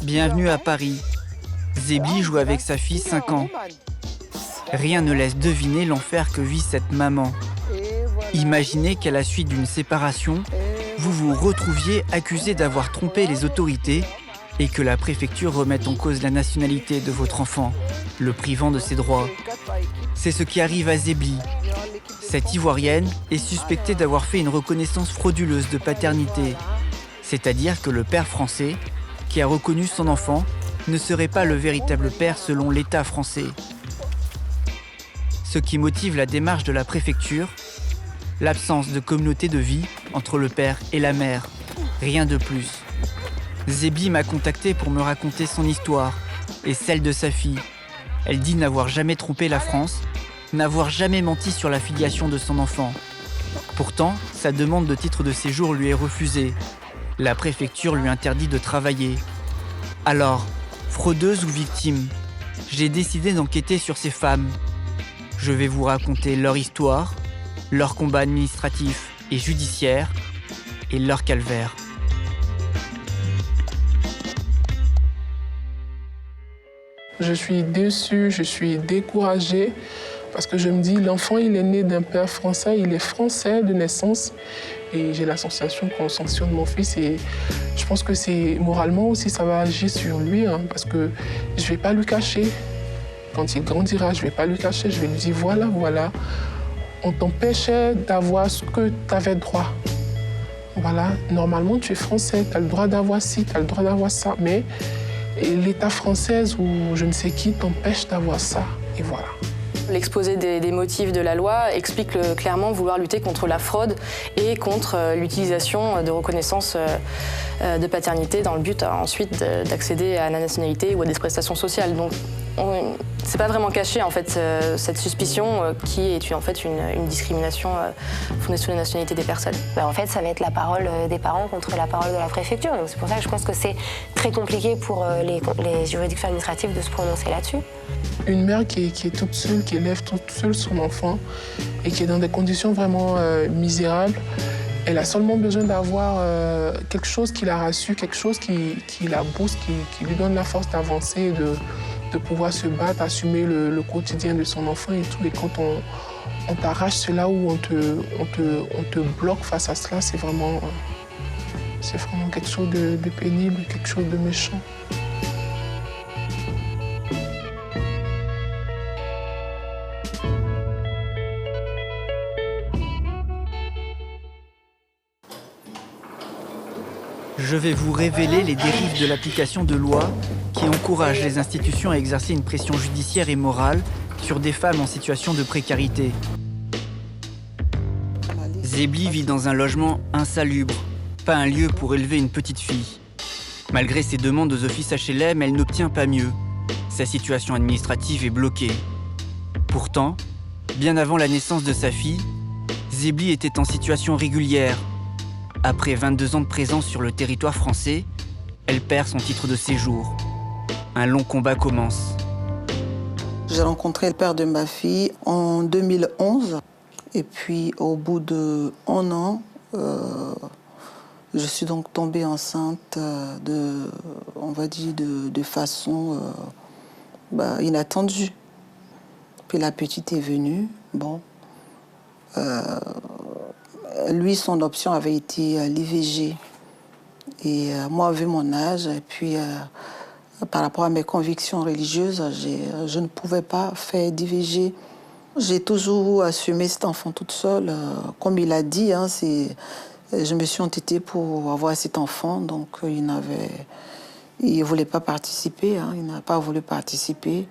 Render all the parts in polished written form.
Bienvenue à Paris. Zébli joue avec sa fille 5 ans. Rien ne laisse deviner l'enfer que vit cette maman. Imaginez qu'à la suite d'une séparation, vous vous retrouviez accusé d'avoir trompé les autorités et que la préfecture remette en cause la nationalité de votre enfant, le privant de ses droits. C'est ce qui arrive à Zébli. Cette Ivoirienne est suspectée d'avoir fait une reconnaissance frauduleuse de paternité, c'est-à-dire que le père français, qui a reconnu son enfant, ne serait pas le véritable père selon l'État français. Ce qui motive la démarche de la préfecture, l'absence de communauté de vie entre le père et la mère, rien de plus. Zébli m'a contacté pour me raconter son histoire et celle de sa fille. Elle dit n'avoir jamais trompé la France, n'avoir jamais menti sur la filiation de son enfant. Pourtant, sa demande de titre de séjour lui est refusée. La préfecture lui interdit de travailler. Alors, fraudeuse ou victime, j'ai décidé d'enquêter sur ces femmes. Je vais vous raconter leur histoire, leur combat administratif et judiciaire et leur calvaire. Je suis déçue, je suis découragée parce que je me dis l'enfant il est né d'un père français, il est français de naissance et j'ai la sensation qu'on sanctionne mon fils et je pense que c'est moralement aussi ça va agir sur lui parce que je vais pas lui cacher. Quand il grandira, je vais pas lui cacher, je vais lui dire voilà, on t'empêchait d'avoir ce que tu avais droit. Voilà, normalement tu es français, tu as le droit d'avoir ci, tu as le droit d'avoir ça, mais l'État français ou je ne sais qui t'empêche d'avoir ça, et voilà. L'exposé des motifs de la loi explique clairement vouloir lutter contre la fraude et contre l'utilisation de reconnaissance de paternité dans le but ensuite d'accéder à la nationalité ou à des prestations sociales. Donc c'est pas vraiment caché en fait cette suspicion qui est en fait une discrimination fondée sur la nationalité des personnes. En fait, ça va être la parole des parents contre la parole de la préfecture. Donc c'est pour ça que je pense que c'est très compliqué pour les juridictions administratives de se prononcer là-dessus. Une mère qui est toute seule, qui élève toute seule son enfant et qui est dans des conditions vraiment misérables, elle a seulement besoin d'avoir quelque chose qui la rassure, quelque chose qui la booste, qui lui donne la force d'avancer, de pouvoir se battre, assumer le quotidien de son enfant et tout. Et quand on t'arrache cela ou on te bloque face à cela, c'est vraiment quelque chose de pénible, quelque chose de méchant. Je vais vous révéler les dérives de l'application de lois qui encouragent les institutions à exercer une pression judiciaire et morale sur des femmes en situation de précarité. Zébli vit dans un logement insalubre, pas un lieu pour élever une petite fille. Malgré ses demandes aux offices HLM, elle n'obtient pas mieux. Sa situation administrative est bloquée. Pourtant, bien avant la naissance de sa fille, Zébli était en situation régulière. Après 22 ans de présence sur le territoire français, elle perd son titre de séjour. Un long combat commence. J'ai rencontré le père de ma fille en 2011. Et puis, au bout d'1 an, je suis donc tombée enceinte de façon inattendue. Puis la petite est venue. Lui, son option avait été l'IVG. Et moi, vu mon âge, et puis par rapport à mes convictions religieuses, je ne pouvais pas faire d'IVG. J'ai toujours assumé cet enfant toute seule. Comme il a dit, je me suis entêtée pour avoir cet enfant. Donc, il ne voulait pas participer. Il n'a pas voulu participer.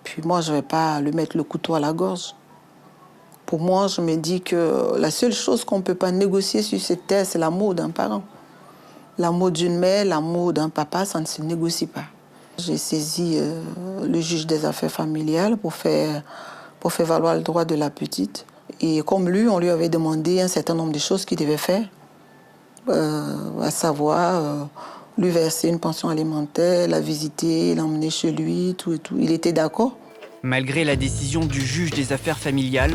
Puis moi, je ne vais pas lui mettre le couteau à la gorge. Pour moi, je me dis que la seule chose qu'on ne peut pas négocier sur cette terre, c'est l'amour d'un parent. L'amour d'une mère, l'amour d'un papa, ça ne se négocie pas. J'ai saisi le juge des affaires familiales pour faire valoir le droit de la petite. Et comme lui, on lui avait demandé un certain nombre de choses qu'il devait faire, à savoir lui verser une pension alimentaire, la visiter, l'emmener chez lui, tout et tout. Il était d'accord. Malgré la décision du juge des affaires familiales,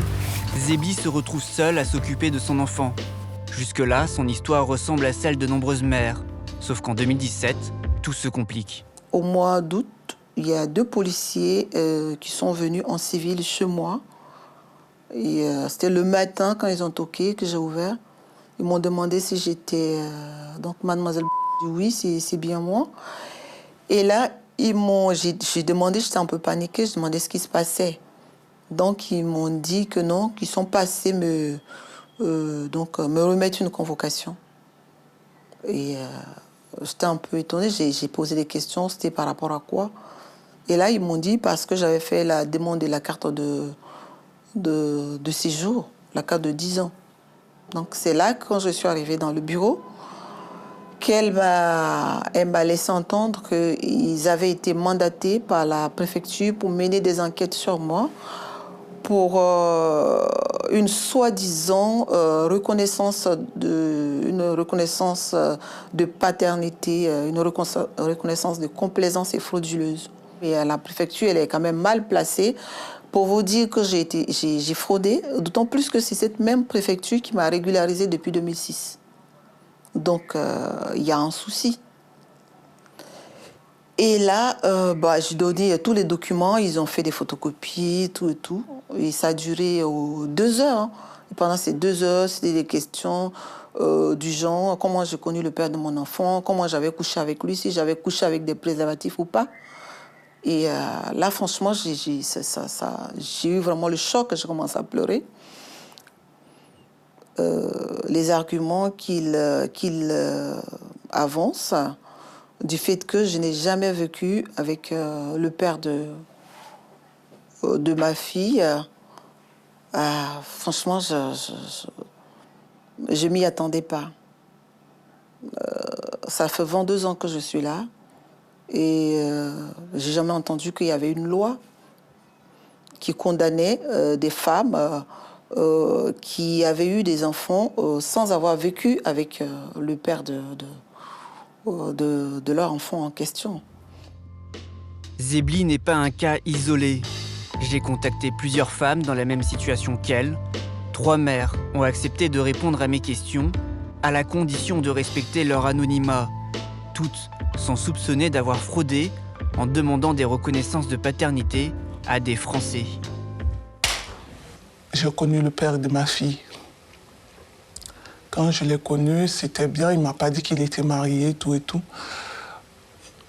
Zébli se retrouve seul à s'occuper de son enfant. Jusque-là, son histoire ressemble à celle de nombreuses mères. Sauf qu'en 2017, tout se complique. Au mois d'août, il y a 2 policiers qui sont venus en civil chez moi. Et c'était le matin, quand ils ont toqué, que j'ai ouvert. Ils m'ont demandé si j'étais... donc, mademoiselle... J'ai dit oui, c'est bien moi. Et là, j'ai demandé, j'étais un peu paniquée, je demandais ce qui se passait. Donc, ils m'ont dit que non, qu'ils sont passés me remettre une convocation. Et j'étais un peu étonnée, j'ai posé des questions, c'était par rapport à quoi? Et là, ils m'ont dit, parce que j'avais fait la demande de la carte de séjour, la carte de 10 ans. Donc, c'est là, quand je suis arrivée dans le bureau, qu'elle m'a laissé entendre qu'ils avaient été mandatés par la préfecture pour mener des enquêtes sur moi pour une soi-disant reconnaissance de paternité, une reconnaissance de complaisance et frauduleuse. Et la préfecture, elle est quand même mal placée pour vous dire que j'ai fraudé, d'autant plus que c'est cette même préfecture qui m'a régularisée depuis 2006. Donc, il y a un souci. Et là, j'ai donné tous les documents, ils ont fait des photocopies, tout et tout. Et ça a duré 2 heures. Hein. Et pendant ces 2 heures, c'était des questions du genre comment j'ai connu le père de mon enfant, comment j'avais couché avec lui, si j'avais couché avec des préservatifs ou pas. Et là, franchement, j'ai eu vraiment le choc, j'ai commencé à pleurer. Les arguments qu'il avance, du fait que je n'ai jamais vécu avec le père de ma fille, franchement, je m'y attendais pas. Ça fait 22 ans que je suis là et j'ai jamais entendu qu'il y avait une loi qui condamnait des femmes qui avaient eu des enfants sans avoir vécu avec le père de leur enfant en question. Zebli n'est pas un cas isolé. J'ai contacté plusieurs femmes dans la même situation qu'elle. 3 mères ont accepté de répondre à mes questions, à la condition de respecter leur anonymat. Toutes sont soupçonnées d'avoir fraudé en demandant des reconnaissances de paternité à des Français. J'ai connu le père de ma fille. Quand je l'ai connu, c'était bien. Il ne m'a pas dit qu'il était marié, tout et tout.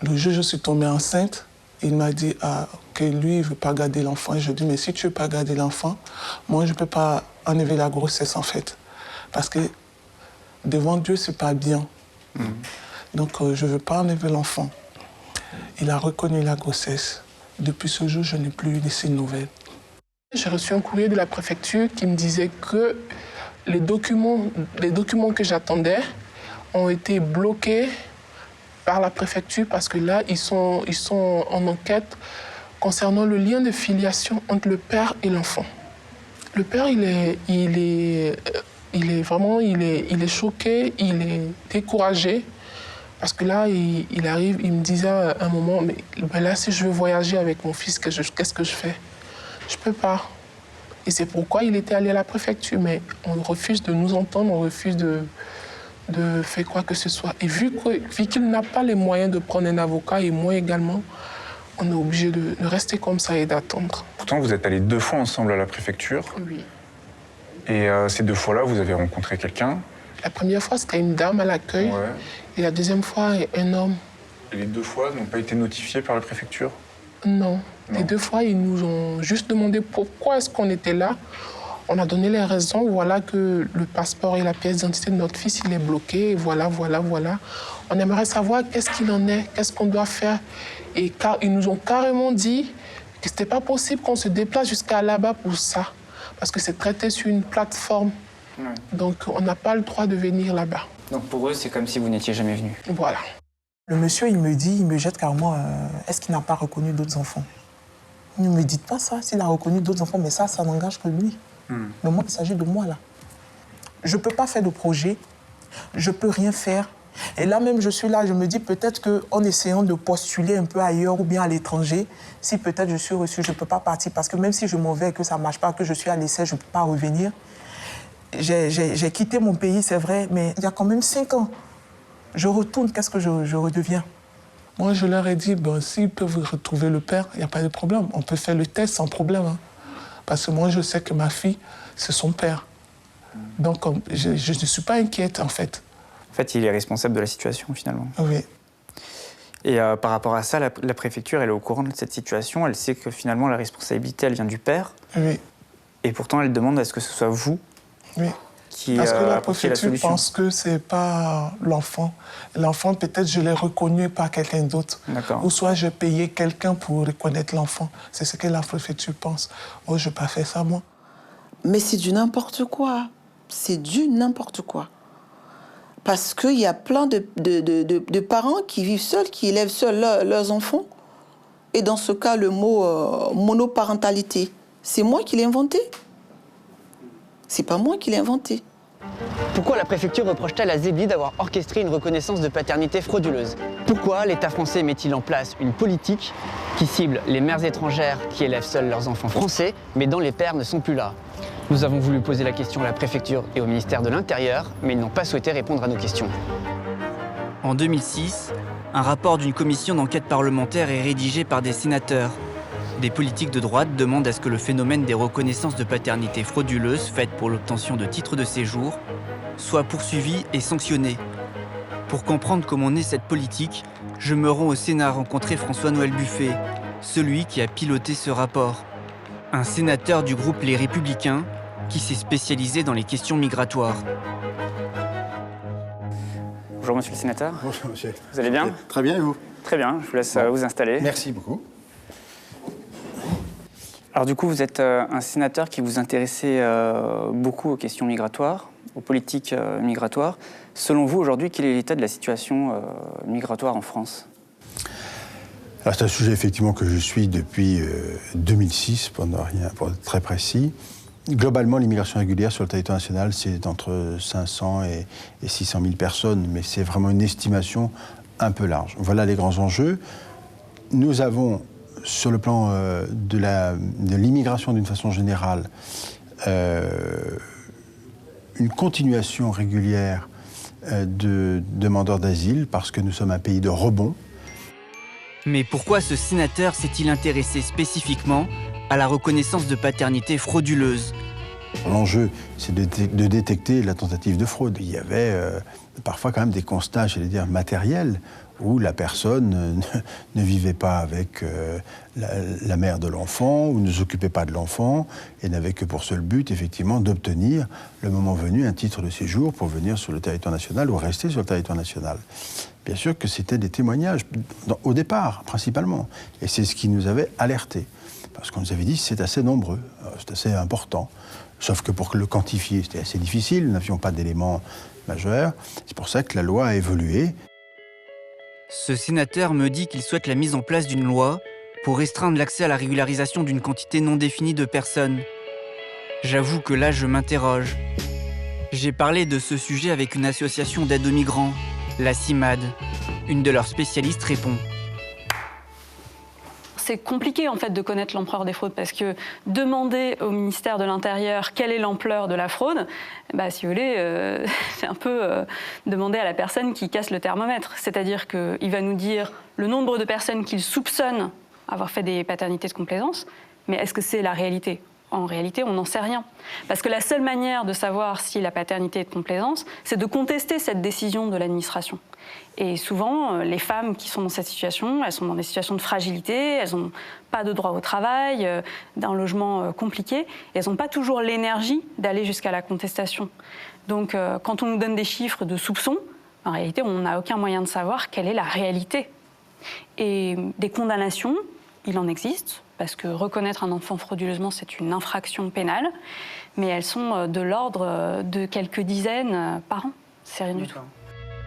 Le jour où je suis tombée enceinte, il m'a dit que lui, il ne veut pas garder l'enfant. Je lui ai dit, mais si tu ne veux pas garder l'enfant, moi, je ne peux pas enlever la grossesse, en fait. Parce que devant Dieu, ce n'est pas bien. Donc, je ne veux pas enlever l'enfant. Il a reconnu la grossesse. Depuis ce jour, je n'ai plus eu de ses nouvelles. J'ai reçu un courrier de la préfecture qui me disait que les documents que j'attendais ont été bloqués par la préfecture parce que là, ils sont en enquête concernant le lien de filiation entre le père et l'enfant. Le père, il est choqué, il est découragé parce que là, il arrive, il me disait à un moment, mais là, si je veux voyager avec mon fils, qu'est-ce que je fais? Je ne peux pas. Et c'est pourquoi il était allé à la préfecture. Mais on refuse de nous entendre, on refuse de faire quoi que ce soit. Et vu qu'il n'a pas les moyens de prendre un avocat, et moi également, on est obligé de rester comme ça et d'attendre. Pourtant, vous êtes allés 2 fois ensemble à la préfecture. Oui. Et ces 2 fois-là, vous avez rencontré quelqu'un? La première fois, c'était une dame à l'accueil. Ouais. Et la deuxième fois, un homme. Et les 2 fois n'ont pas été notifiés par la préfecture? Non. Les 2 fois, ils nous ont juste demandé pourquoi est-ce qu'on était là. On a donné les raisons. Voilà que le passeport et la pièce d'identité de notre fils, il est bloqué. Voilà. On aimerait savoir qu'est-ce qu'il en est, qu'est-ce qu'on doit faire. Et ils nous ont carrément dit que ce n'était pas possible qu'on se déplace jusqu'à là-bas pour ça. Parce que c'est traité sur une plateforme. Ouais. Donc, on n'a pas le droit de venir là-bas. Donc pour eux, c'est comme si vous n'étiez jamais venu. Voilà. Le monsieur, il me jette carrément, est-ce qu'il n'a pas reconnu d'autres enfants? Ne me dites pas ça, s'il a reconnu d'autres enfants, mais ça n'engage que lui. Mais moi, il s'agit de moi, là. Je ne peux pas faire de projet, je ne peux rien faire. Et là même, je suis là, je me dis peut-être qu'en essayant de postuler un peu ailleurs ou bien à l'étranger, si peut-être je suis reçu, je ne peux pas partir. Parce que même si je m'en vais et que ça ne marche pas, que je suis à l'essai, je ne peux pas revenir. J'ai quitté mon pays, c'est vrai, mais il y a quand même 5 ans. Je retourne, qu'est-ce que je redeviens? Moi, je leur ai dit, ben, s'ils peuvent retrouver le père, il n'y a pas de problème. On peut faire le test sans problème. Hein. Parce que moi, je sais que ma fille, c'est son père. Donc, je ne suis pas inquiète, en fait. En fait, il est responsable de la situation, finalement. Oui. Et par rapport à ça, la préfecture, elle est au courant de cette situation. Elle sait que finalement, la responsabilité, elle vient du père. Oui. Et pourtant, elle demande à ce que ce soit vous Oui. qui Parce que la apportiez préfecture solution. pense que ce n'est pas l'enfant. L'enfant, peut-être, je l'ai reconnu par quelqu'un d'autre. D'accord. Ou soit je payais quelqu'un pour reconnaître l'enfant. C'est ce que la préfecture pense. Oh, je n'ai pas fait ça, moi. Mais c'est du n'importe quoi. C'est du n'importe quoi. Parce qu'il y a plein de parents qui vivent seuls, qui élèvent seuls leurs enfants. Et dans ce cas, le mot monoparentalité, c'est moi qui l'ai inventé. C'est pas moi qui l'ai inventé. Pourquoi la préfecture reproche-t-elle à Zébi d'avoir orchestré une reconnaissance de paternité frauduleuse? Pourquoi l'État français met-il en place une politique qui cible les mères étrangères qui élèvent seuls leurs enfants français, mais dont les pères ne sont plus là? Nous avons voulu poser la question à la préfecture et au ministère de l'Intérieur, mais ils n'ont pas souhaité répondre à nos questions. En 2006, un rapport d'une commission d'enquête parlementaire est rédigé par des sénateurs. Des politiques de droite demandent à ce que le phénomène des reconnaissances de paternité frauduleuses faites pour l'obtention de titres de séjour soit poursuivi et sanctionné. Pour comprendre comment naît cette politique, je me rends au Sénat rencontrer François-Noël Buffet, celui qui a piloté ce rapport. Un sénateur du groupe Les Républicains qui s'est spécialisé dans les questions migratoires. Bonjour, monsieur le sénateur. Bonjour, monsieur. Vous allez bien? Très bien, et vous? Très bien, je vous laisse vous installer. Merci beaucoup. Alors du coup, vous êtes un sénateur qui vous intéressait beaucoup aux questions migratoires, aux politiques migratoires. Selon vous, aujourd'hui, quel est l'état de la situation migratoire en France? Alors, c'est un sujet effectivement que je suis depuis 2006, pour être très précis. Globalement, l'immigration régulière sur le territoire national, c'est entre 500 et 600 000 personnes, mais c'est vraiment une estimation un peu large. Voilà les grands enjeux. Nous avons, sur le plan de l'immigration d'une façon générale, une continuation régulière de demandeurs d'asile, parce que nous sommes un pays de rebond. Mais pourquoi ce sénateur s'est-il intéressé spécifiquement à la reconnaissance de paternité frauduleuse? L'enjeu, c'est de détecter la tentative de fraude. Il y avait parfois quand même des constats, j'allais dire, matériels, où la personne ne vivait pas avec la mère de l'enfant, ou ne s'occupait pas de l'enfant, et n'avait que pour seul but, effectivement, d'obtenir, le moment venu, un titre de séjour pour venir sur le territoire national ou rester sur le territoire national. Bien sûr que c'était des témoignages, au départ, principalement. Et c'est ce qui nous avait alertés. Parce qu'on nous avait dit, c'est assez nombreux, c'est assez important. Sauf que pour le quantifier, c'était assez difficile, nous n'avions pas d'éléments majeurs. C'est pour ça que la loi a évolué. Ce sénateur me dit qu'il souhaite la mise en place d'une loi pour restreindre l'accès à la régularisation d'une quantité non définie de personnes. J'avoue que là, je m'interroge. J'ai parlé de ce sujet avec une association d'aide aux migrants, la CIMAD. Une de leurs spécialistes répond. C'est compliqué en fait de connaître l'ampleur des fraudes parce que demander au ministère de l'Intérieur quelle est l'ampleur de la fraude, si vous voulez, c'est un peu demander à la personne qui casse le thermomètre. C'est-à-dire qu'il va nous dire le nombre de personnes qu'il soupçonne avoir fait des paternités de complaisance, mais est-ce que c'est la réalité ? En réalité, on n'en sait rien. Parce que la seule manière de savoir si la paternité est de complaisance, c'est de contester cette décision de l'administration. Et souvent, les femmes qui sont dans cette situation, elles sont dans des situations de fragilité, elles n'ont pas de droit au travail, d'un logement compliqué, et elles n'ont pas toujours l'énergie d'aller jusqu'à la contestation. Donc, quand on nous donne des chiffres de soupçons, en réalité, on n'a aucun moyen de savoir quelle est la réalité. Et des condamnations, il en existe, parce que reconnaître un enfant frauduleusement, c'est une infraction pénale, mais elles sont de l'ordre de quelques dizaines par an. C'est rien du tout.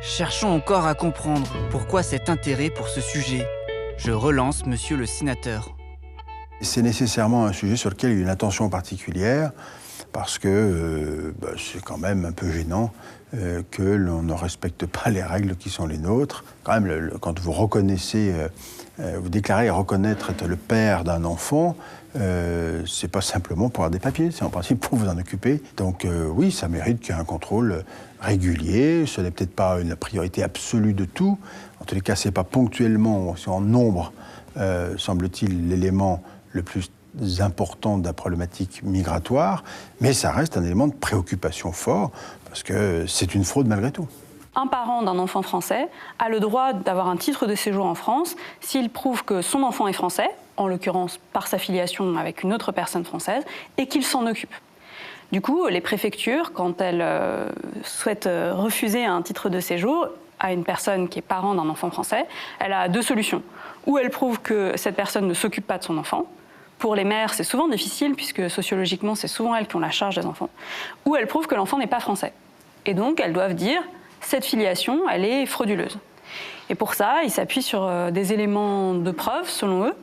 Cherchons encore à comprendre pourquoi cet intérêt pour ce sujet. Je relance monsieur le sénateur. C'est nécessairement un sujet sur lequel il y a une attention particulière, parce que c'est quand même un peu gênant que l'on ne respecte pas les règles qui sont les nôtres. Quand même, quand vous reconnaissez, vous déclarez reconnaître être le père d'un enfant, c'est pas simplement pour avoir des papiers, c'est en principe pour vous en occuper. Donc oui, ça mérite qu'il y ait un contrôle régulier. Ce n'est peut-être pas une priorité absolue de tout. En tous les cas, c'est pas ponctuellement, c'est en nombre, semble-t-il, l'élément le plus important de la problématique migratoire, mais ça reste un élément de préoccupation fort, parce que c'est une fraude malgré tout. Un parent d'un enfant français a le droit d'avoir un titre de séjour en France s'il prouve que son enfant est français, en l'occurrence par sa filiation avec une autre personne française, et qu'il s'en occupe. Du coup, les préfectures, quand elles souhaitent refuser un titre de séjour à une personne qui est parent d'un enfant français, elle a deux solutions. Ou elle prouve que cette personne ne s'occupe pas de son enfant. Pour les mères, c'est souvent difficile, puisque sociologiquement, c'est souvent elles qui ont la charge des enfants. Ou elles prouvent que l'enfant n'est pas français. Et donc, elles doivent dire « cette filiation, elle est frauduleuse ». Et pour ça, ils s'appuient sur des éléments de preuve, selon eux,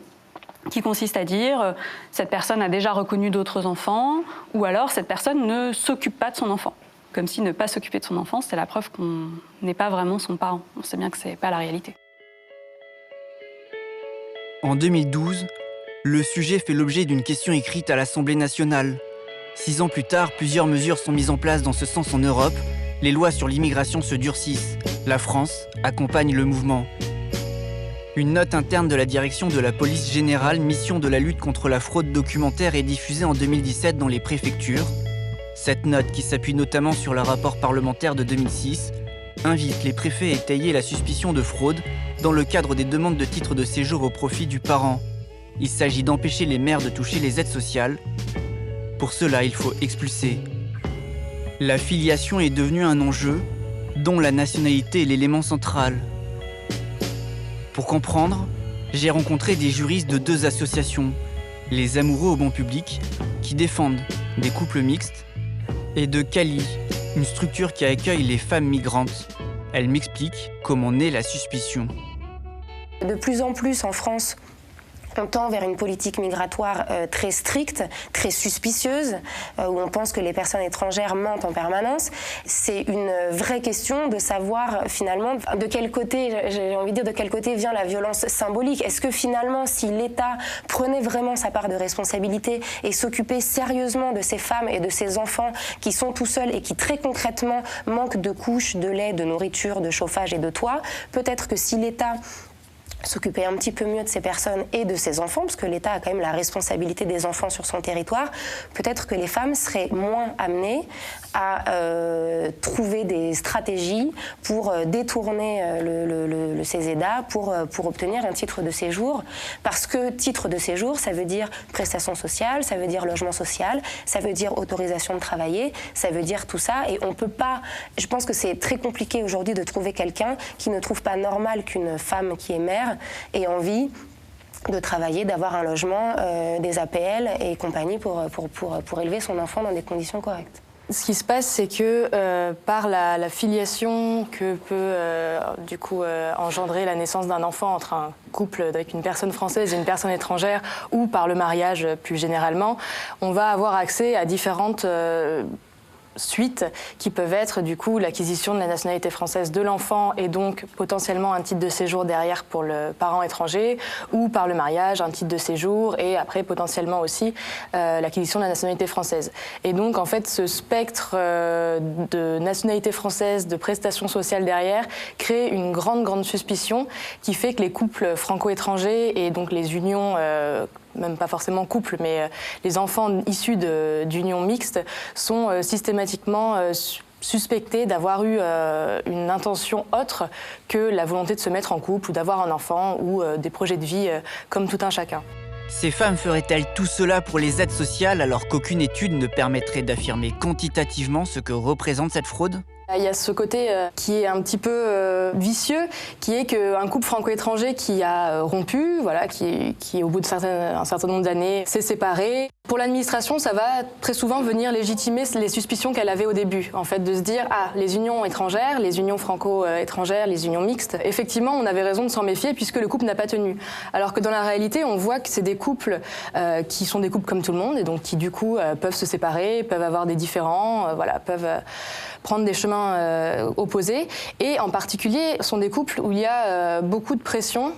qui consistent à dire « cette personne a déjà reconnu d'autres enfants » ou alors « cette personne ne s'occupe pas de son enfant ». Comme si ne pas s'occuper de son enfant, c'est la preuve qu'on n'est pas vraiment son parent. On sait bien que ce n'est pas la réalité. En 2012, le sujet fait l'objet d'une question écrite à l'Assemblée nationale. 6 ans plus tard, plusieurs mesures sont mises en place dans ce sens en Europe. Les lois sur l'immigration se durcissent. La France accompagne le mouvement. Une note interne de la direction de la police générale, mission de la lutte contre la fraude documentaire, est diffusée en 2017 dans les préfectures. Cette note, qui s'appuie notamment sur le rapport parlementaire de 2006, invite les préfets à étayer la suspicion de fraude dans le cadre des demandes de titres de séjour au profit du parent. Il s'agit d'empêcher les mères de toucher les aides sociales. Pour cela, il faut expulser. La filiation est devenue un enjeu dont la nationalité est l'élément central. Pour comprendre, j'ai rencontré des juristes de 2 associations, les Amoureux au bon public, qui défendent des couples mixtes, et de Cali, une structure qui accueille les femmes migrantes. Elle m'explique comment naît la suspicion. De plus en plus en France, on tend vers une politique migratoire très stricte, très suspicieuse, où on pense que les personnes étrangères mentent en permanence. C'est une vraie question de savoir finalement de quel côté, j'ai envie de dire, de quel côté vient la violence symbolique. Est-ce que finalement, si l'État prenait vraiment sa part de responsabilité et s'occupait sérieusement de ces femmes et de ces enfants qui sont tout seuls et qui très concrètement manquent de couches, de lait, de nourriture, de chauffage et de toit, peut-être que si l'État s'occuper un petit peu mieux de ces personnes et de ces enfants, parce que l'État a quand même la responsabilité des enfants sur son territoire, peut-être que les femmes seraient moins amenées à trouver des stratégies pour détourner le CESEDA pour obtenir un titre de séjour. Parce que titre de séjour, ça veut dire prestation sociale, ça veut dire logement social, ça veut dire autorisation de travailler, ça veut dire tout ça. Et on peut pas... Je pense que c'est très compliqué aujourd'hui de trouver quelqu'un qui ne trouve pas normal qu'une femme qui est mère ait envie de travailler, d'avoir un logement, des APL et compagnie pour élever son enfant dans des conditions correctes. Ce qui se passe, c'est que par la filiation que peut du coup engendrer la naissance d'un enfant entre un couple avec une personne française et une personne étrangère, ou par le mariage plus généralement, on va avoir accès à différentes suites qui peuvent être du coup l'acquisition de la nationalité française de l'enfant et donc potentiellement un titre de séjour derrière pour le parent étranger, ou par le mariage un titre de séjour et après potentiellement aussi l'acquisition de la nationalité française. Et donc en fait ce spectre de nationalité française, de prestations sociales derrière crée une grande suspicion qui fait que les couples franco-étrangers et donc les unions même pas forcément couple, mais les enfants issus d'unions mixtes sont systématiquement suspectés d'avoir eu une intention autre que la volonté de se mettre en couple ou d'avoir un enfant ou des projets de vie comme tout un chacun. Ces femmes feraient-elles tout cela pour les aides sociales alors qu'aucune étude ne permettrait d'affirmer quantitativement ce que représente cette fraude ? Il y a ce côté qui est un petit peu vicieux, qui est qu'un couple franco-étranger qui a rompu, voilà, qui au bout d'un certain nombre d'années s'est séparé, Pour l'administration, ça va très souvent venir légitimer les suspicions qu'elle avait au début. En fait, de se dire, ah, les unions étrangères, les unions franco-étrangères, les unions mixtes, effectivement, on avait raison de s'en méfier puisque le couple n'a pas tenu. Alors que dans la réalité, on voit que c'est des couples qui sont des couples comme tout le monde et donc qui, du coup, peuvent se séparer, peuvent avoir des différends, peuvent prendre des chemins opposés. Et en particulier, ce sont des couples où il y a beaucoup de pression,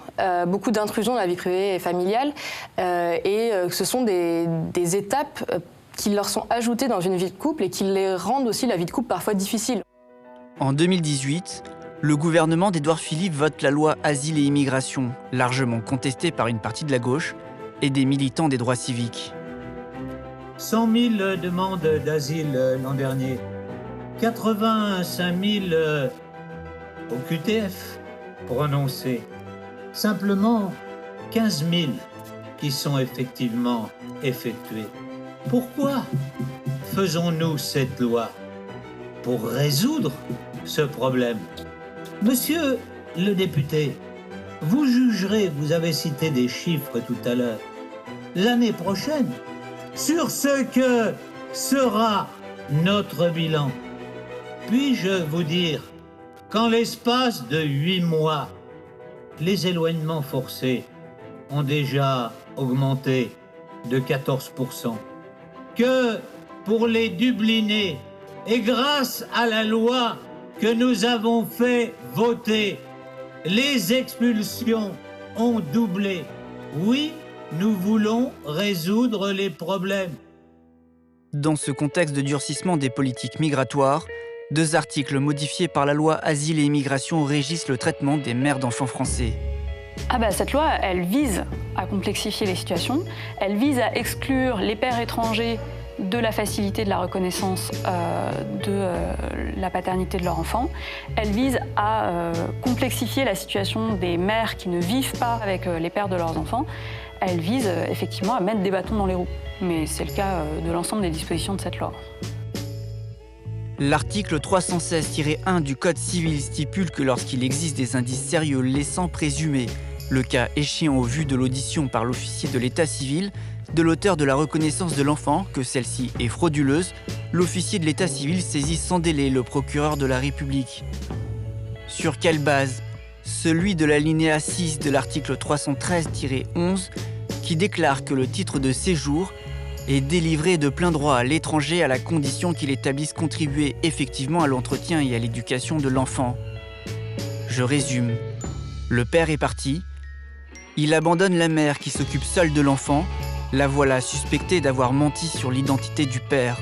beaucoup d'intrusion dans la vie privée et familiale et ce sont des étapes qui leur sont ajoutées dans une vie de couple et qui les rendent aussi la vie de couple parfois difficile. En 2018, le gouvernement d'Édouard Philippe vote la loi Asile et Immigration, largement contestée par une partie de la gauche et des militants des droits civiques. 100 000 demandes d'asile l'an dernier, 85 000 au QTF prononcées, simplement 15 000 qui sont effectivement effectués. Pourquoi faisons-nous cette loi? Pour résoudre ce problème. Monsieur le député, vous jugerez, vous avez cité des chiffres tout à l'heure, l'année prochaine, sur ce que sera notre bilan. Puis-je vous dire qu'en l'espace de 8 mois, les éloignements forcés ont déjà augmenté de 14%, que pour les Dublinés, et grâce à la loi que nous avons fait voter, les expulsions ont doublé. Oui, nous voulons résoudre les problèmes. Dans ce contexte de durcissement des politiques migratoires, 2 articles modifiés par la loi Asile et Immigration régissent le traitement des mères d'enfants français. Cette loi, elle vise à complexifier les situations, elle vise à exclure les pères étrangers de la facilité de la reconnaissance de la paternité de leur enfant. Elle vise à complexifier la situation des mères qui ne vivent pas avec les pères de leurs enfants. Elle vise effectivement à mettre des bâtons dans les roues. Mais c'est le cas de l'ensemble des dispositions de cette loi. L'article 316-1 du Code civil stipule que lorsqu'il existe des indices sérieux laissant présumer, le cas échéant au vu de l'audition par l'officier de l'état civil, de l'auteur de la reconnaissance de l'enfant, que celle-ci est frauduleuse, l'officier de l'état civil saisit sans délai le procureur de la République. Sur quelle base? Celui de l'alinéa 6 de l'article 313-11 qui déclare que le titre de séjour est délivré de plein droit à l'étranger à la condition qu'il établisse contribuer effectivement à l'entretien et à l'éducation de l'enfant. Je résume. Le père est parti. Il abandonne la mère qui s'occupe seule de l'enfant. La voilà suspectée d'avoir menti sur l'identité du père.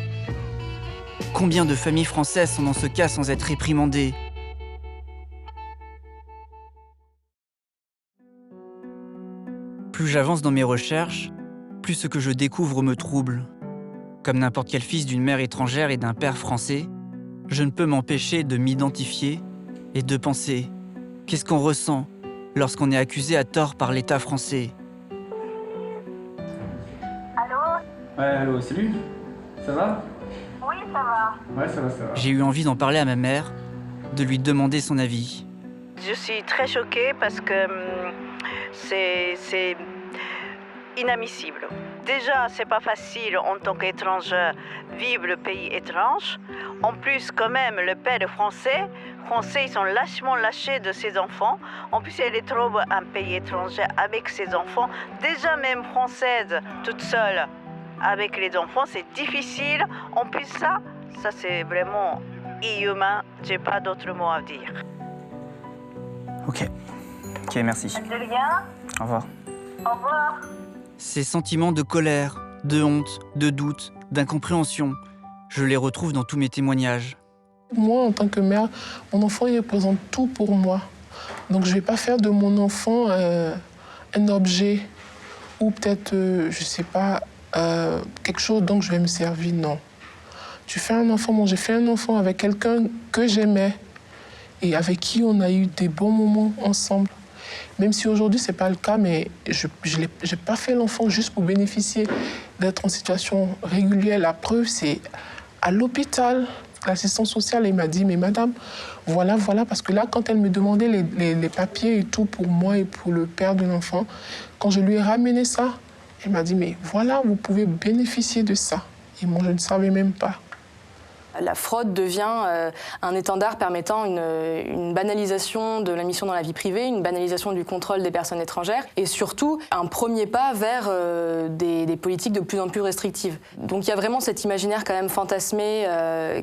Combien de familles françaises sont dans ce cas sans être réprimandées? Plus j'avance dans mes recherches, plus ce que je découvre me trouble. Comme n'importe quel fils d'une mère étrangère et d'un père français, je ne peux m'empêcher de m'identifier et de penser qu'est-ce qu'on ressent lorsqu'on est accusé à tort par l'État français. Ouais, allô, salut. Ça va? Oui, ça va. Ouais, ça va, ça va. J'ai eu envie d'en parler à ma mère, de lui demander son avis. Je suis très choquée parce que c'est inadmissible. Déjà, c'est pas facile en tant qu'étranger vivre le pays étrange. En plus, quand même, le père français, ils sont lâchement lâchés de ses enfants. En plus, elle trouve un pays étranger avec ses enfants. Déjà, même française, toute seule, avec les enfants, c'est difficile. En plus, ça c'est vraiment inhumain. J'ai pas d'autres mots à dire. Ok, merci. De rien. Au revoir. Au revoir. Ces sentiments de colère, de honte, de doute, d'incompréhension, je les retrouve dans tous mes témoignages. Moi, en tant que mère, mon enfant, il représente tout pour moi. Donc, je ne vais pas faire de mon enfant un objet ou peut-être, je ne sais pas, quelque chose dont je vais me servir, non. Tu fais un enfant, moi j'ai fait un enfant avec quelqu'un que j'aimais et avec qui on a eu des bons moments ensemble. Même si aujourd'hui ce n'est pas le cas, mais je n'ai pas fait l'enfant juste pour bénéficier d'être en situation régulière. La preuve, c'est à l'hôpital. L'assistante sociale, elle m'a dit, mais madame, voilà, parce que là, quand elle me demandait les papiers et tout pour moi et pour le père de l'enfant, quand je lui ai ramené ça, Il m'a dit, mais voilà, vous pouvez bénéficier de ça. Et moi, je ne savais même pas. La fraude devient un étendard permettant une banalisation de la mission dans la vie privée, une banalisation du contrôle des personnes étrangères et surtout un premier pas vers des politiques de plus en plus restrictives. Donc il y a vraiment cet imaginaire quand même fantasmé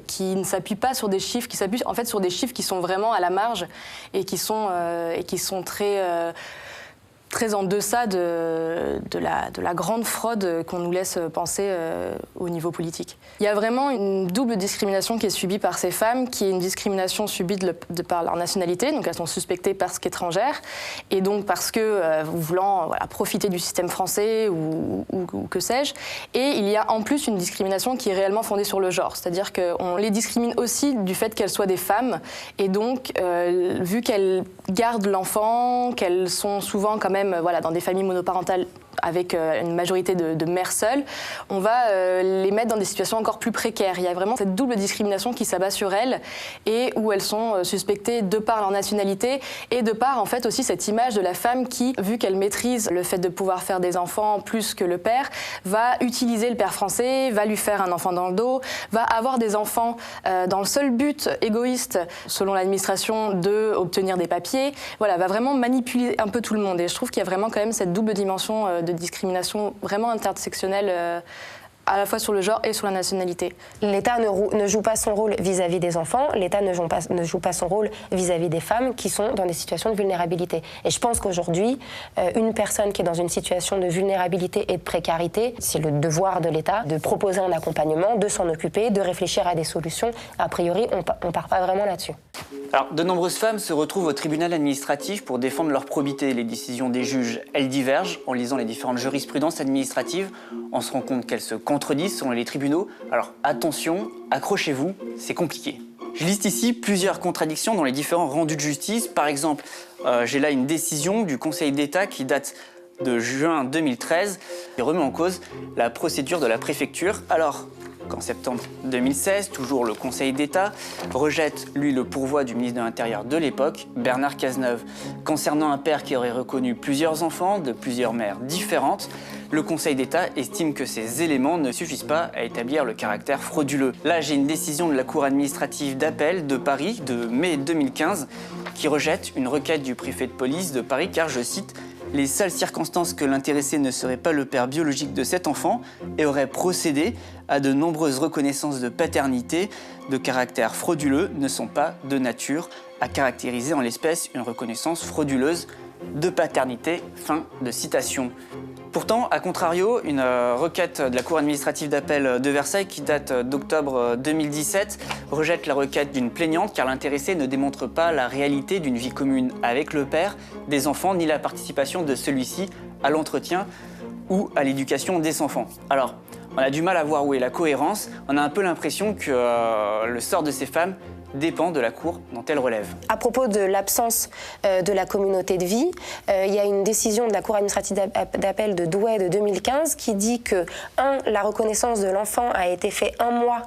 qui ne s'appuie pas sur des chiffres, qui s'appuie en fait sur des chiffres qui sont vraiment à la marge et qui sont très en deçà de la grande fraude qu'on nous laisse penser au niveau politique. Il y a vraiment une double discrimination qui est subie par ces femmes, qui est une discrimination subie de par leur nationalité, donc elles sont suspectées parce qu'étrangères, et donc parce que voulant profiter du système français ou que sais-je. Et il y a en plus une discrimination qui est réellement fondée sur le genre, c'est-à-dire qu'on les discrimine aussi du fait qu'elles soient des femmes, et donc vu qu'elles gardent l'enfant, qu'elles sont souvent quand même dans des familles monoparentales avec une majorité de mères seules, on va les mettre dans des situations encore plus précaires. Il y a vraiment cette double discrimination qui s'abat sur elles et où elles sont suspectées de par leur nationalité et de par en fait aussi cette image de la femme qui, vu qu'elle maîtrise le fait de pouvoir faire des enfants plus que le père, va utiliser le père français, va lui faire un enfant dans le dos, va avoir des enfants dans le seul but égoïste, selon l'administration, d'obtenir des papiers. Voilà, va vraiment manipuler un peu tout le monde. Et je trouve qu'il y a vraiment quand même cette double dimension de discrimination vraiment intersectionnelle à la fois sur le genre et sur la nationalité. L'État ne joue pas son rôle vis-à-vis des enfants, l'État ne joue pas son rôle vis-à-vis des femmes qui sont dans des situations de vulnérabilité. Et je pense qu'aujourd'hui, une personne qui est dans une situation de vulnérabilité et de précarité, c'est le devoir de l'État de proposer un accompagnement, de s'en occuper, de réfléchir à des solutions. A priori, on ne part pas vraiment là-dessus. Alors, de nombreuses femmes se retrouvent au tribunal administratif pour défendre leur probité. Les décisions des juges, elles divergent. En lisant les différentes jurisprudences administratives, on se rend compte qu'elles se contredisent selon les tribunaux. Alors attention, accrochez-vous, c'est compliqué. Je liste ici plusieurs contradictions dans les différents rendus de justice. Par exemple, j'ai là une décision du Conseil d'État qui date de juin 2013 et remet en cause la procédure de la préfecture. Alors qu'en septembre 2016, toujours le Conseil d'État rejette, lui, le pourvoi du ministre de l'Intérieur de l'époque, Bernard Cazeneuve. Concernant un père qui aurait reconnu plusieurs enfants de plusieurs mères différentes, le Conseil d'État estime que ces éléments ne suffisent pas à établir le caractère frauduleux. Là, j'ai une décision de la Cour administrative d'appel de Paris de mai 2015 qui rejette une requête du préfet de police de Paris car, je cite, « Les seules circonstances que l'intéressé ne serait pas le père biologique de cet enfant et aurait procédé à de nombreuses reconnaissances de paternité de caractère frauduleux ne sont pas de nature à caractériser en l'espèce une reconnaissance frauduleuse de paternité. » Fin de citation. Pourtant, à contrario, une requête de la Cour administrative d'appel de Versailles qui date d'octobre 2017 rejette la requête d'une plaignante car l'intéressé ne démontre pas la réalité d'une vie commune avec le père des enfants ni la participation de celui-ci à l'entretien ou à l'éducation des enfants. Alors, on a du mal à voir où est la cohérence, on a un peu l'impression que le sort de ces femmes dépend de la Cour dont elle relève. À propos de l'absence de la communauté de vie, il y a une décision de la Cour administrative d'appel de Douai de 2015 qui dit que, 1, la reconnaissance de l'enfant a été faite 1 mois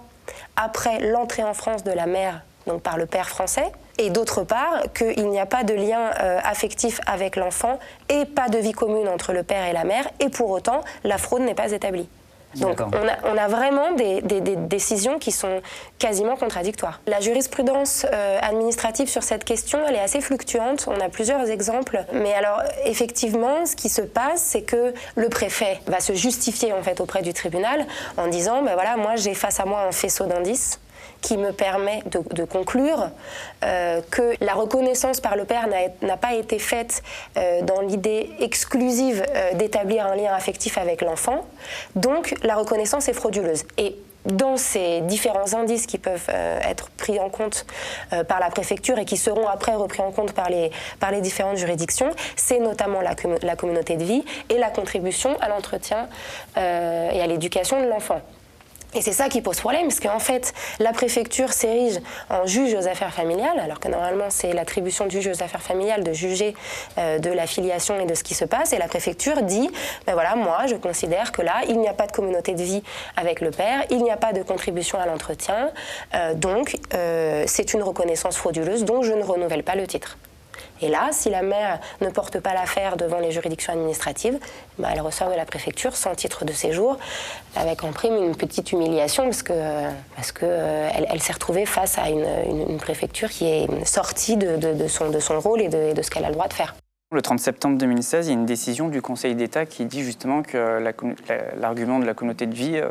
après l'entrée en France de la mère, donc par le père français, et d'autre part, qu'il n'y a pas de lien affectif avec l'enfant et pas de vie commune entre le père et la mère, et pour autant, la fraude n'est pas établie. Donc on a vraiment des décisions qui sont quasiment contradictoires. La jurisprudence administrative sur cette question, elle est assez fluctuante. On a plusieurs exemples. Mais alors, effectivement, ce qui se passe, c'est que le préfet va se justifier en fait auprès du tribunal en disant, ben voilà, moi j'ai face à moi un faisceau d'indices qui me permet de conclure que la reconnaissance par le père n'a pas été faite dans l'idée exclusive d'établir un lien affectif avec l'enfant. Donc, la reconnaissance est frauduleuse. Et dans ces différents indices qui peuvent être pris en compte par la préfecture et qui seront après repris en compte par les différentes juridictions, c'est notamment la communauté de vie et la contribution à l'entretien et à l'éducation de l'enfant. Et c'est ça qui pose problème, parce qu'en fait, la préfecture s'érige en juge aux affaires familiales, alors que normalement, c'est l'attribution du juge aux affaires familiales de juger de la filiation et de ce qui se passe. Et la préfecture dit, ben voilà, moi, je considère que là, il n'y a pas de communauté de vie avec le père, il n'y a pas de contribution à l'entretien, donc c'est une reconnaissance frauduleuse dont je ne renouvelle pas le titre. Et là, si la mère ne porte pas l'affaire devant les juridictions administratives, elle ressort de la préfecture sans titre de séjour, avec en prime une petite humiliation parce que elle s'est retrouvée face à une préfecture qui est sortie de son rôle et de ce qu'elle a le droit de faire. Le 30 septembre 2016, il y a une décision du Conseil d'État qui dit justement que l'argument de la communauté de vie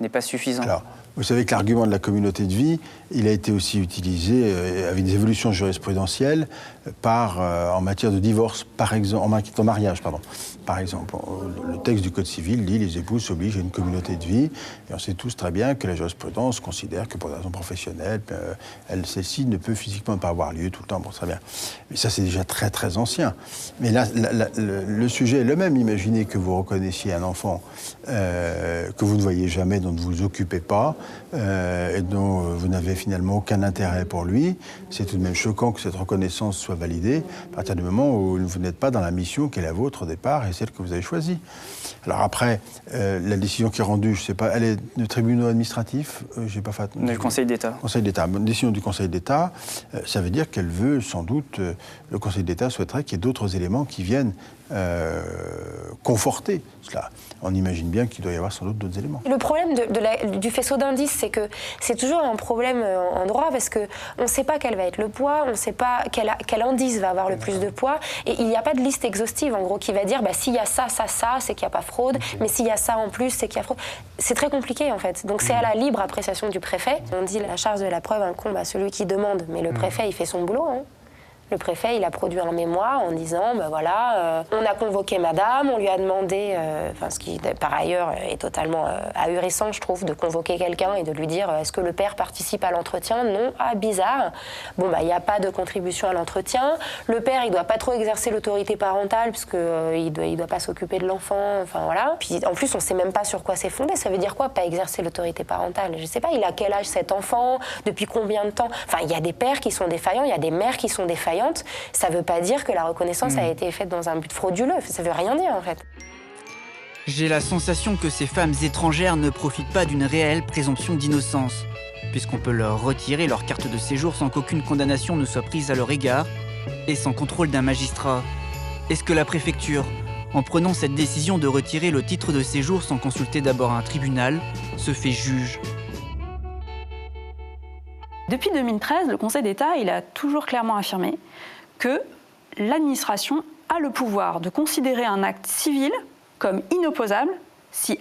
n'est pas suffisant. Alors, vous savez que l'argument de la communauté de vie, il a été aussi utilisé avec des évolutions jurisprudentielles en matière de divorce, par exemple, en matière de mariage, pardon. Par exemple, le texte du Code civil dit les épouses s'obligent à une communauté de vie, et on sait tous très bien que la jurisprudence considère que pour des raisons professionnelles, celle-ci ne peut physiquement pas avoir lieu tout le temps, bon, très bien. Mais ça, c'est déjà très très ancien. Mais là, le sujet est le même. Imaginez que vous reconnaissiez un enfant que vous ne voyez jamais, dont vous ne vous occupez pas, et dont vous n'avez finalement aucun intérêt pour lui. C'est tout de même choquant que cette reconnaissance soit validée à partir du moment où vous n'êtes pas dans la mission qui est la vôtre au départ et celle que vous avez choisie. Alors après, la décision qui est rendue, je ne sais pas, elle est du tribunal administratif, j'ai pas fait... Du Conseil d'État. Conseil d'État. Une décision du Conseil d'État, ça veut dire qu'elle veut sans doute, le Conseil d'État souhaiterait qu'il y ait d'autres éléments qui viennent conforter cela. On imagine bien qu'il doit y avoir sans doute d'autres éléments. Le problème du faisceau d'indices, c'est que c'est toujours un problème en droit parce qu'on ne sait pas quel va être le poids, on ne sait pas quel indice va avoir le plus de poids, et il n'y a pas de liste exhaustive en gros qui va dire s'il y a ça, c'est qu'il n'y a pas fraude, mais s'il y a ça en plus, c'est qu'il y a fraude. C'est très compliqué en fait. Donc c'est à la libre appréciation du préfet. On dit la charge de la preuve incombe à celui qui demande, mais le préfet il fait son boulot. Le préfet, il a produit un mémoire en disant, on a convoqué madame, on lui a demandé, ce qui par ailleurs est totalement ahurissant, je trouve, de convoquer quelqu'un et de lui dire, est-ce que le père participe à l'entretien? Non. Ah, bizarre. Bon, il n'y a pas de contribution à l'entretien. Le père, il ne doit pas trop exercer l'autorité parentale parce qu'il ne doit pas s'occuper de l'enfant, enfin voilà. Puis en plus, on ne sait même pas sur quoi c'est fondé. Ça veut dire quoi, pas exercer l'autorité parentale? Je ne sais pas, il a quel âge cet enfant? Depuis combien de temps? Enfin, il y a des pères qui sont défaillants, il y a des mères qui sont défaillantes. Ça ne veut pas dire que la reconnaissance a été faite dans un but frauduleux. Ça ne veut rien dire, en fait. J'ai la sensation que ces femmes étrangères ne profitent pas d'une réelle présomption d'innocence, puisqu'on peut leur retirer leur carte de séjour sans qu'aucune condamnation ne soit prise à leur égard, et sans contrôle d'un magistrat. Est-ce que la préfecture, en prenant cette décision de retirer le titre de séjour sans consulter d'abord un tribunal, se fait juge ? Depuis 2013, le Conseil d'État il a toujours clairement affirmé que l'administration a le pouvoir de considérer un acte civil comme inopposable si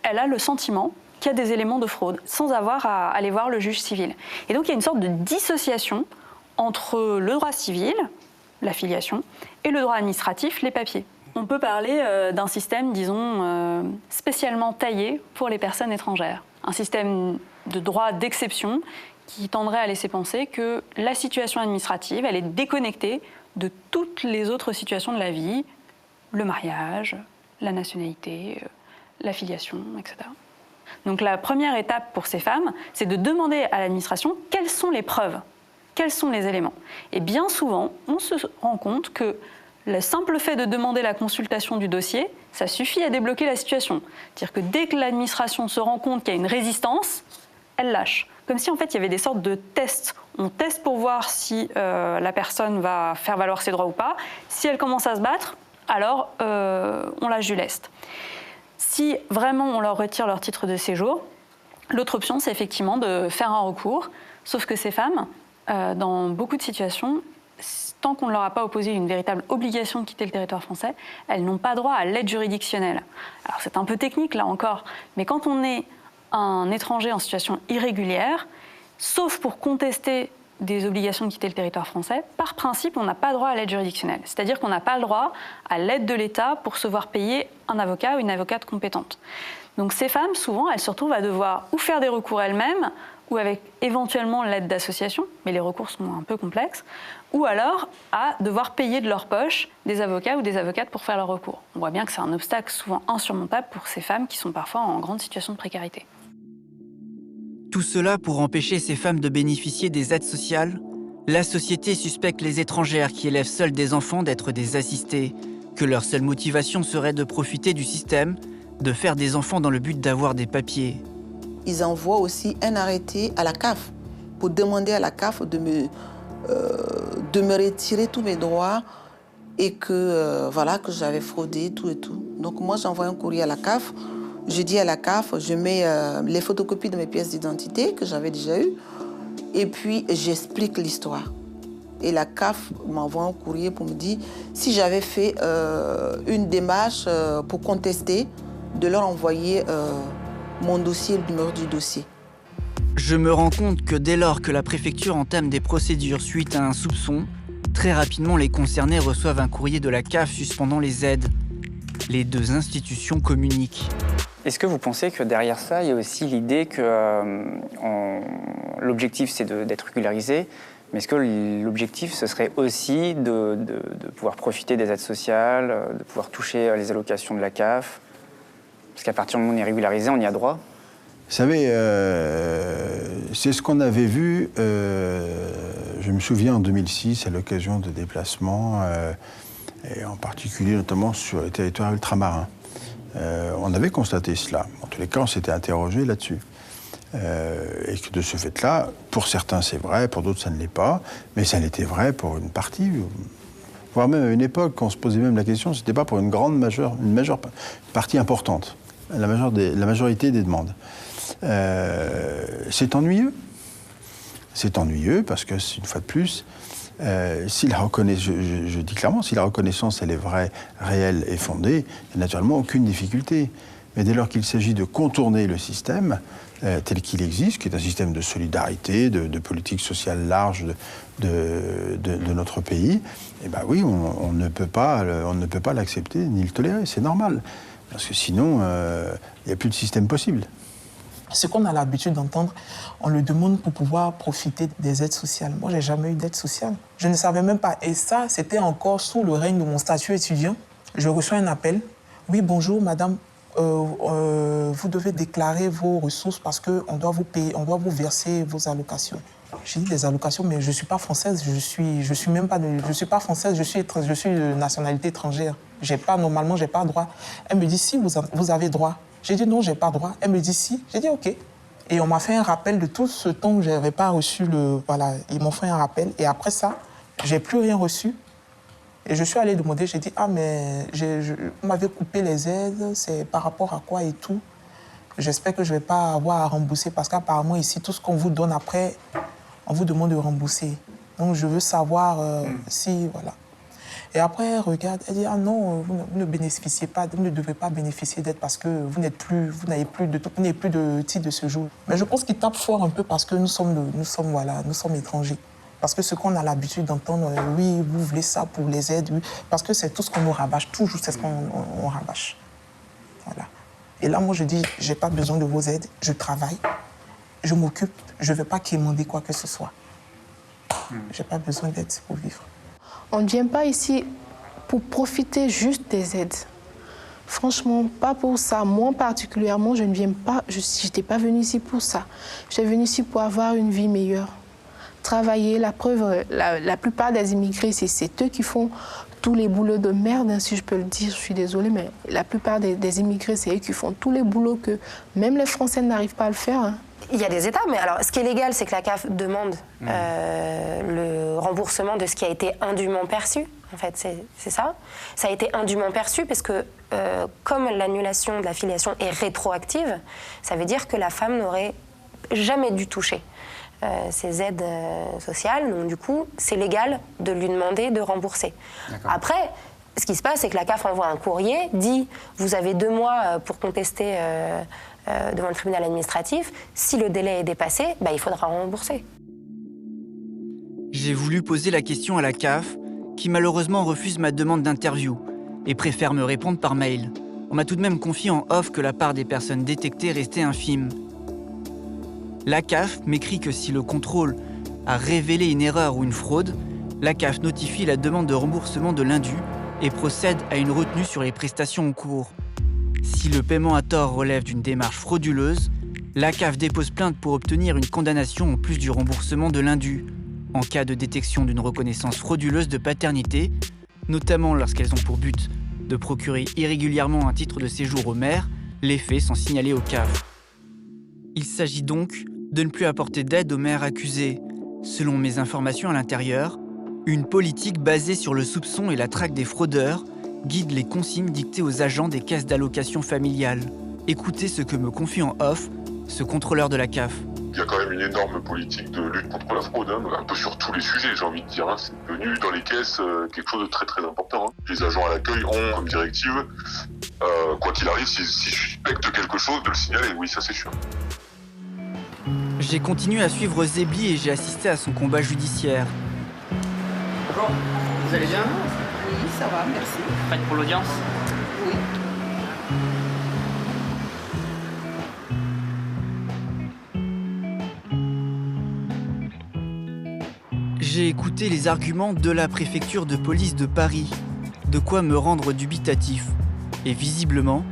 elle a le sentiment qu'il y a des éléments de fraude, sans avoir à aller voir le juge civil. Et donc il y a une sorte de dissociation entre le droit civil, la filiation, et le droit administratif, les papiers. On peut parler d'un système, disons, spécialement taillé pour les personnes étrangères. Un système de droit d'exception qui tendrait à laisser penser que la situation administrative, elle est déconnectée de toutes les autres situations de la vie, le mariage, la nationalité, la filiation, etc. Donc la première étape pour ces femmes, c'est de demander à l'administration quelles sont les preuves, quels sont les éléments. Et bien souvent, on se rend compte que le simple fait de demander la consultation du dossier, ça suffit à débloquer la situation. C'est-à-dire que dès que l'administration se rend compte qu'il y a une résistance, elle lâche. Comme si en fait il y avait des sortes de tests. On teste pour voir si la personne va faire valoir ses droits ou pas. Si elle commence à se battre, alors on lâche du lest. Si vraiment on leur retire leur titre de séjour, l'autre option c'est effectivement de faire un recours. Sauf que ces femmes, dans beaucoup de situations, tant qu'on ne leur a pas opposé une véritable obligation de quitter le territoire français, elles n'ont pas droit à l'aide juridictionnelle. Alors c'est un peu technique là encore, mais quand on est un étranger en situation irrégulière, sauf pour contester des obligations de quitter le territoire français, par principe, on n'a pas droit à l'aide juridictionnelle. C'est-à-dire qu'on n'a pas le droit à l'aide de l'État pour se voir payer un avocat ou une avocate compétente. Donc ces femmes, souvent, elles se retrouvent à devoir ou faire des recours elles-mêmes, ou avec éventuellement l'aide d'associations, mais les recours sont un peu complexes, ou alors à devoir payer de leur poche des avocats ou des avocates pour faire leur recours. On voit bien que c'est un obstacle souvent insurmontable pour ces femmes qui sont parfois en grande situation de précarité. Tout cela pour empêcher ces femmes de bénéficier des aides sociales. La société suspecte les étrangères qui élèvent seules des enfants d'être des assistés, que leur seule motivation serait de profiter du système, de faire des enfants dans le but d'avoir des papiers. Ils envoient aussi un arrêté à la CAF pour demander à la CAF de me de me retirer tous mes droits et que, voilà, que j'avais fraudé, tout et tout. Donc moi, j'envoie un courrier à la CAF. Je dis à la CAF, je mets les photocopies de mes pièces d'identité que j'avais déjà eues et puis j'explique l'histoire. Et la CAF m'envoie un courrier pour me dire si j'avais fait une démarche pour contester, de leur envoyer mon dossier, le numéro du dossier. Je me rends compte que dès lors que la préfecture entame des procédures suite à un soupçon, très rapidement les concernés reçoivent un courrier de la CAF suspendant les aides. Les deux institutions communiquent. Est-ce que vous pensez que derrière ça, il y a aussi l'idée que l'objectif, c'est d'être régularisé, mais est-ce que l'objectif, ce serait aussi de pouvoir profiter des aides sociales, de pouvoir toucher les allocations de la CAF? Parce qu'à partir du moment où on est régularisé, on y a droit. Vous savez, c'est ce qu'on avait vu, je me souviens en 2006, à l'occasion de déplacements, et en particulier notamment sur les territoires ultramarins. On avait constaté cela. En tous les cas, on s'était interrogé là-dessus. Et que de ce fait-là, pour certains c'est vrai, pour d'autres ça ne l'est pas, mais ça l'était vrai pour une partie, voire même à une époque, quand on se posait même la question, c'était pas pour une majeure partie importante, la majorité des demandes. C'est ennuyeux. C'est ennuyeux parce que, une fois de plus, si la reconnaissance, je dis clairement, si la reconnaissance elle est vraie, réelle et fondée, il n'y a naturellement aucune difficulté. Mais dès lors qu'il s'agit de contourner le système tel qu'il existe, qui est un système de solidarité, de politique sociale large de notre pays, eh ben oui, on ne peut pas l'accepter ni le tolérer, c'est normal. Parce que sinon, il n'y a plus de système possible. Ce qu'on a l'habitude d'entendre, on le demande pour pouvoir profiter des aides sociales. Moi, je n'ai jamais eu d'aide sociale. Je ne savais même pas. Et ça, c'était encore sous le règne de mon statut étudiant. Je reçois un appel. Oui, bonjour, madame. Vous devez déclarer vos ressources parce qu'on doit vous payer, on doit vous verser vos allocations. J'ai dit des allocations, mais je ne suis pas française, je suis pas française, je suis de nationalité étrangère. Normalement, je n'ai pas droit. Elle me dit, si, vous avez droit. J'ai dit, non, je n'ai pas droit. Elle me dit, si. J'ai dit, OK. Et on m'a fait un rappel de tout ce temps où je n'avais pas reçu Voilà, ils m'ont fait un rappel. Et après ça, je n'ai plus rien reçu. Et je suis allée demander, j'ai dit, mais vous m'avez coupé les aides, c'est par rapport à quoi et tout. J'espère que je ne vais pas avoir à rembourser parce qu'apparemment ici, tout ce qu'on vous donne après, on vous demande de rembourser. Donc je veux savoir si, voilà. Et après, elle regarde, elle dit, ah non, vous ne bénéficiez pas, vous ne devez pas bénéficier d'aide parce que vous n'avez plus de titre de séjour. Mais je pense qu'ils tapent fort un peu parce que nous sommes étrangers. Parce que ce qu'on a l'habitude d'entendre, oui, vous voulez ça pour les aides, oui, parce que c'est tout ce qu'on nous rabâche, toujours c'est ce qu'on rabâche. Voilà. Et là, moi, je dis, je n'ai pas besoin de vos aides, je travaille, je m'occupe, je ne vais pas quémander quoi que ce soit. Je n'ai pas besoin d'aide pour vivre. On ne vient pas ici pour profiter juste des aides. Franchement, pas pour ça. Moi, particulièrement, je n'étais pas venue ici pour ça. Je suis venue ici pour avoir une vie meilleure. Travailler, la preuve, la plupart des immigrés, c'est eux qui font tous les boulots de merde, hein, si je peux le dire, je suis désolée, mais la plupart des immigrés, c'est eux qui font tous les boulots que même les Français n'arrivent pas à le faire. Hein. Il y a des étapes, mais alors, ce qui est légal, c'est que la CAF demande le remboursement de ce qui a été indûment perçu. En fait, c'est ça. Ça a été indûment perçu parce que, comme l'annulation de la filiation est rétroactive, ça veut dire que la femme n'aurait jamais dû toucher ces aides sociales. Donc, du coup, c'est légal de lui demander de rembourser. Après, ce qui se passe, c'est que la CAF envoie un courrier, dit « Vous avez 2 mois pour contester devant le tribunal administratif. Si le délai est dépassé, il faudra rembourser. » J'ai voulu poser la question à la CAF, qui malheureusement refuse ma demande d'interview et préfère me répondre par mail. On m'a tout de même confié en off que la part des personnes détectées restait infime. La CAF m'écrit que si le contrôle a révélé une erreur ou une fraude, la CAF notifie la demande de remboursement de l'indu et procède à une retenue sur les prestations en cours. Si le paiement à tort relève d'une démarche frauduleuse, la CAF dépose plainte pour obtenir une condamnation en plus du remboursement de l'indu, en cas de détection d'une reconnaissance frauduleuse de paternité, notamment lorsqu'elles ont pour but de procurer irrégulièrement un titre de séjour aux mères, les faits sont signalés au CAF. Il s'agit donc de ne plus apporter d'aide aux mères accusées, Selon mes informations à l'intérieur, une politique basée sur le soupçon et la traque des fraudeurs guide les consignes dictées aux agents des caisses d'allocation familiale. Écoutez ce que me confie en off ce contrôleur de la CAF. Il y a quand même une énorme politique de lutte contre la fraude, un peu sur tous les sujets, j'ai envie de dire. C'est devenu dans les caisses quelque chose de très très important. Les agents à l'accueil ont comme directive, quoi qu'il arrive, s'ils suspectent quelque chose, de le signaler. Oui, ça c'est sûr. J'ai continué à suivre Zebli et j'ai assisté à son combat judiciaire. Bonjour, vous allez bien? Oui, ça va, merci. Prête pour l'audience? Oui. J'ai écouté les arguments de la préfecture de police de Paris, de quoi me rendre dubitatif. Et visiblement,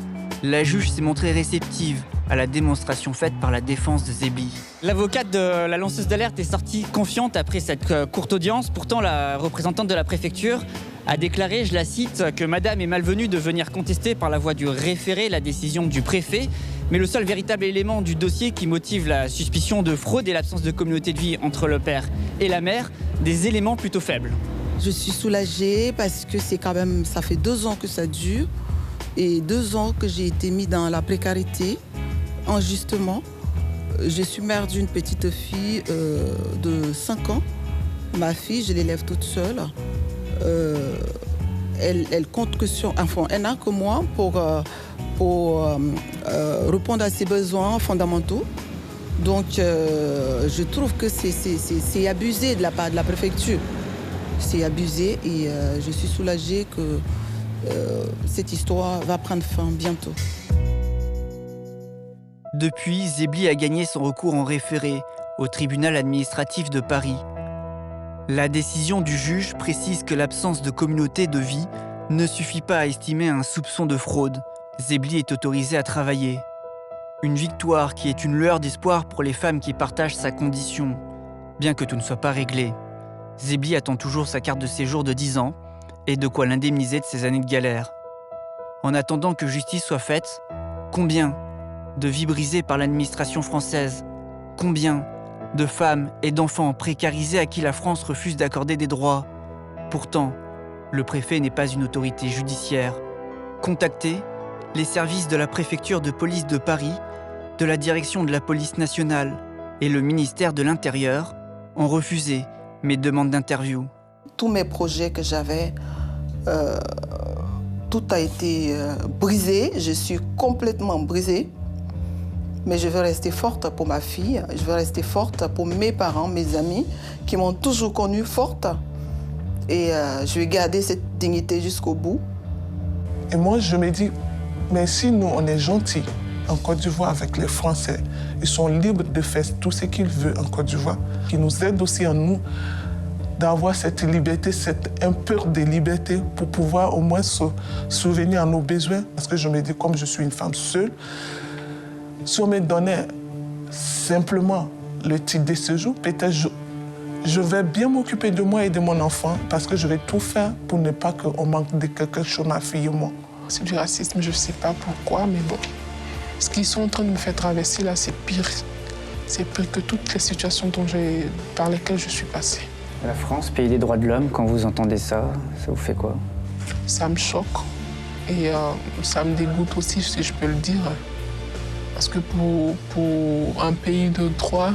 la juge s'est montrée réceptive à la démonstration faite par la défense de Zebli. L'avocate de la lanceuse d'alerte est sortie confiante après cette courte audience. Pourtant, la représentante de la préfecture a déclaré, je la cite, que madame est malvenue de venir contester par la voie du référé la décision du préfet. Mais le seul véritable élément du dossier qui motive la suspicion de fraude est l'absence de communauté de vie entre le père et la mère, des éléments plutôt faibles. Je suis soulagée parce que c'est quand même, ça fait 2 ans que ça dure et 2 ans que j'ai été mise dans la précarité, injustement. Je suis mère d'une petite fille de 5 ans. Ma fille, je l'élève toute seule. Elle compte que sur... Enfin, elle n'a que moi pour répondre à ses besoins fondamentaux. Donc, je trouve que c'est abusé de la part de la préfecture. C'est abusé et je suis soulagée que cette histoire va prendre fin bientôt. Depuis, Zebli a gagné son recours en référé au tribunal administratif de Paris. La décision du juge précise que l'absence de communauté de vie ne suffit pas à estimer un soupçon de fraude. Zebli est autorisé à travailler. Une victoire qui est une lueur d'espoir pour les femmes qui partagent sa condition, bien que tout ne soit pas réglé. Zebli attend toujours sa carte de séjour de 10 ans et de quoi l'indemniser de ses années de galère. En attendant que justice soit faite, combien de vies brisées par l'administration française? Combien de femmes et d'enfants précarisés à qui la France refuse d'accorder des droits? Pourtant, le préfet n'est pas une autorité judiciaire. Contactez les services de la préfecture de police de Paris, de la direction de la police nationale et le ministère de l'Intérieur ont refusé mes demandes d'interview. Tous mes projets que j'avais, tout a été brisé. Je suis complètement brisée. Mais je veux rester forte pour ma fille, je veux rester forte pour mes parents, mes amis, qui m'ont toujours connue forte. Et je vais garder cette dignité jusqu'au bout. Et moi, je me dis, mais si nous, on est gentils en Côte d'Ivoire avec les Français, ils sont libres de faire tout ce qu'ils veulent en Côte d'Ivoire, qui nous aident aussi en nous d'avoir cette liberté, un peu de liberté pour pouvoir au moins se souvenir à nos besoins. Parce que je me dis, comme je suis une femme seule, si on me donnait simplement le titre de séjour, peut-être je vais bien m'occuper de moi et de mon enfant parce que je vais tout faire pour ne pas qu'on manque de quelque chose, ma fille et moi. C'est du racisme, je ne sais pas pourquoi, mais bon. Ce qu'ils sont en train de me faire traverser là, c'est pire. C'est pire que toutes les situations par lesquelles je suis passée. La France, pays des droits de l'homme, quand vous entendez ça, ça vous fait quoi? Ça me choque et ça me dégoûte aussi, si je peux le dire. Parce que pour un pays de droit,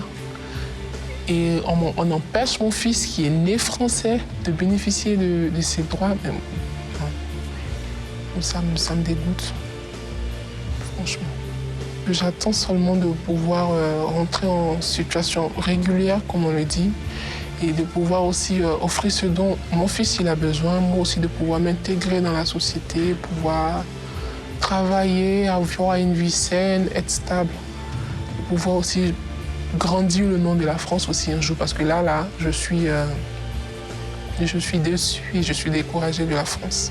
et on empêche mon fils qui est né français de bénéficier de ses droits. Ça me dégoûte, franchement. J'attends seulement de pouvoir rentrer en situation régulière, comme on le dit, et de pouvoir aussi offrir ce dont mon fils il a besoin, moi aussi de pouvoir m'intégrer dans la société, pouvoir travailler, avoir une vie saine, être stable, pouvoir aussi grandir le nom de la France aussi un jour, parce que là, je suis déçue et je suis découragée de la France.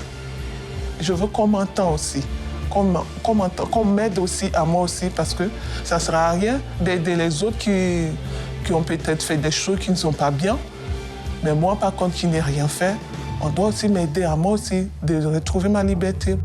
Je veux qu'on m'entende aussi, qu'on m'aide aussi à moi aussi, parce que ça ne sert à rien d'aider les autres qui ont peut-être fait des choses qui ne sont pas bien, mais moi, par contre, qui n'ai rien fait, on doit aussi m'aider à moi aussi de retrouver ma liberté.